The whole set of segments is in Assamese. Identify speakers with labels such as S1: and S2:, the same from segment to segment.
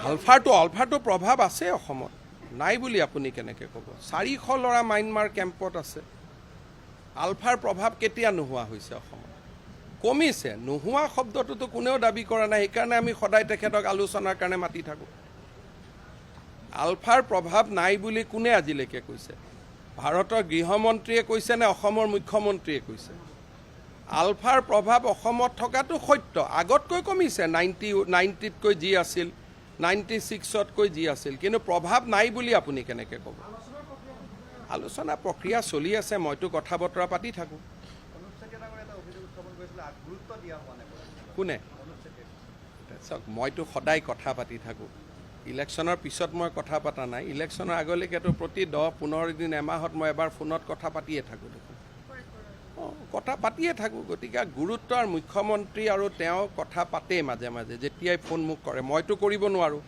S1: আলফাটো প্ৰভাৱ আছে অসমত, নাই বুলি আপুনি কেনেকৈ ক'ব? 400 ল'ৰা ম্যানমাৰ কেম্পত আছে। আলফাৰ প্ৰভাৱ কেতিয়া নোহোৱা হৈছে অসমত? কমিছে। নোহোৱা শব্দটোতো কোনেও দাবী কৰা নাই, সেইকাৰণে আমি সদায় তেখেতক আলোচনাৰ কাৰণে মাতি থাকোঁ। আলফাৰ প্ৰভাৱ নাই বুলি কোনে আজিলৈকে কৈছে? ভাৰতৰ গৃহমন্ত্ৰীয়ে কৈছে নে অসমৰ মুখ্যমন্ত্ৰীয়ে কৈছে? আলফাৰ প্ৰভাৱ অসমত থকাটো সত্য, আগতকৈ কমিছে। 90তকৈ যি আছিল, 96তকৈ যি আছিল, কিন্তু প্ৰভাৱ নাই বুলি আপুনি কেনেকৈ ক'ব? আলোচনা প্ৰক্ৰিয়া চলি আছে, মইতো কথা বতৰা পাতি থাকোঁ। কোনে? চাওক, মইতো সদায় কথা পাতি থাকোঁ। ইলেকশ্যনৰ পিছত মই কথা পতা নাই। ইলেকশ্যনৰ আগলৈকেতো প্ৰতি 10-15 দিন, এমাহত মই এবাৰ ফোনত কথা পাতিয়ে থাকোঁ দেখোন। কথা পাতিয়ে থাকোঁ। গতিকে গুৰুত্ব আৰু মুখ্যমন্ত্ৰী আৰু তেওঁ কথা পাতেই মাজে মাজে, যেতিয়াই ফোন মোক কৰে। মইতো কৰিব নোৱাৰোঁ,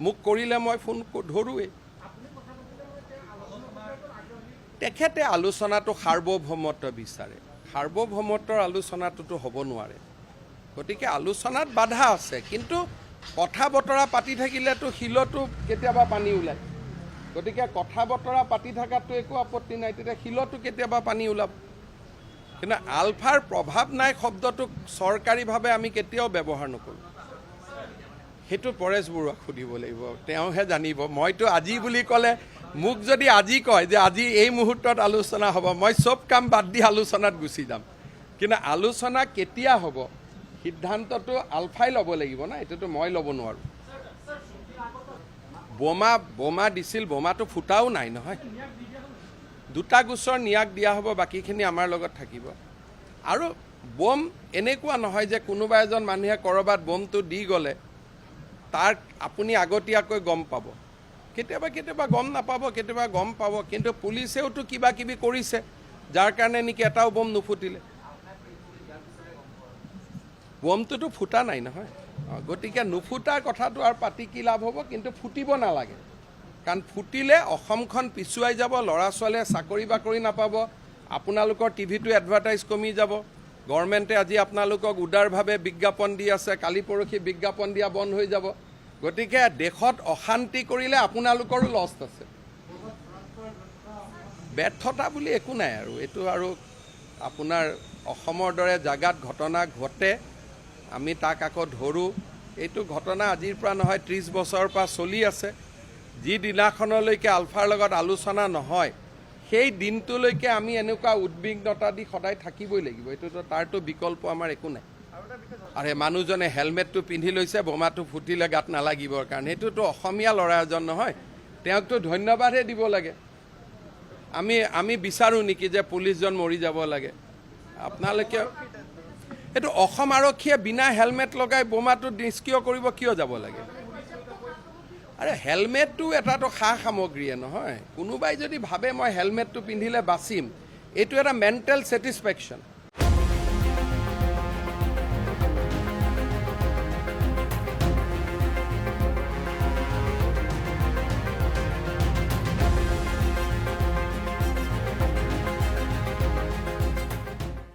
S1: মোক কৰিলে মই ফোন ধৰোৱেই। তেখেতে আলোচনাটো সাৰ্বভৌমত্ব বিচাৰে, সাৰ্বভৌমত্বৰ আলোচনাটোতো হ'ব নোৱাৰে। গতিকে আলোচনাত বাধা আছে, কিন্তু কথা বতৰা পাতি থাকিলেতো শিলতো কেতিয়াবা পানী ওলায়। গতিকে কথা বতৰা পাতি থকাটো একো আপত্তি নাই, তেতিয়া শিলতো কেতিয়াবা পানী ওলাব। কিন্তু আলফাৰ প্ৰভাৱ নাই শব্দটোক চৰকাৰীভাৱে আমি কেতিয়াও ব্যৱহাৰ নকৰোঁ। সেইটো পৰেশ বৰুৱাক সুধিব লাগিব, তেওঁহে জানিব। মইতো আজি বুলি ক'লে, মোক যদি আজি কয় যে আজি এই মুহূৰ্তত আলোচনা হ'ব, মই চব কাম বাদ দি আলোচনাত গুচি যাম। কিন্তু আলোচনা কেতিয়া হ'ব সিদ্ধান্তটো আলফাই ল'ব লাগিব না, এইটোতো মই ল'ব নোৱাৰোঁ। বোমা দিছিল, বোমাটো ফুটাও নাই নহয়। 2টা গোচৰ নিয়াক দিয়া হ'ব, বাকীখিনি আমাৰ লগত থাকিব। আৰু বোম এনেকুৱা নহয় যে কোনোবা এজন মানুহে ক'ৰবাত বোমটো দি গ'লে তাৰ আপুনি আগতীয়াকৈ গম পাব। কেতিয়াবা গম নাপাব, কেতিয়াবা গম পাব। কিন্তু পুলিচেওতো কিবা কিবি কৰিছে, যাৰ কাৰণে নেকি এটাও বোম নুফুটিলে। বোমটোতো ফুটা নাই নহয়। গতিকে নুফুটাৰ কথাটো আৰু পাতি কি লাভ হ'ব? কিন্তু ফুটিব নালাগে, কাৰণ ফুটিলে অসমখন পিছুৱাই যাব, ল'ৰা ছোৱালীয়ে চাকৰি বাকৰি নাপাব, আপোনালোকৰ টিভিটো এডভাৰটাইজ কমি যাব। গভৰ্ণমেণ্টে আজি আপোনালোকক উদাৰভাৱে বিজ্ঞাপন দি আছে, কালি পৰহি বিজ্ঞাপন দিয়া বন্ধ হৈ যাব। গতিকে দেশত অশান্তি কৰিলে আপোনালোকৰো লছ আছে। ব্যৰ্থতা বুলি একো নাই আৰু, এইটো আৰু আপোনাৰ অসমৰ দৰে জাগাত ঘটনা ঘটে, আমি তাক আকৌ ধৰোঁ। এইটো ঘটনা আজিৰ পৰা নহয়, 30 বছৰৰ পৰা চলি আছে। যি দিনাখনলৈকে আলফাৰ লগত আলোচনা নহয়, সেই দিনটোলৈকে আমি এনেকুৱা উদ্বিগ্নতা দি সদায় থাকিবই লাগিব। এইটোতো তাৰতো বিকল্প আমাৰ একো নাই। আৰু মানুহজনে হেলমেটটো পিন্ধি লৈছে বোমাটো ফুটিলে গাত নালাগিবৰ কাৰণে, সেইটোতো অসমীয়া ল'ৰা এজন নহয়, তেওঁকতো ধন্যবাদহে দিব লাগে। আমি বিচাৰোঁ নেকি যে পুলিচজন মৰি যাব লাগে? আপোনালোকে এইটো অসম আৰক্ষীয়ে বিনা হেলমেট লগাই বোমাটো নিষ্ক্ৰিয় কৰিব কিয় যাব লাগে? আৰে হেলমেটটো এটাতো সা সামগ্ৰীয়ে নহয়। কোনোবাই যদি ভাবে মই হেলমেটটো পিন্ধিলে বাচিম, এইটো এটা মেণ্টেল ছেটিছফেকশ্যন।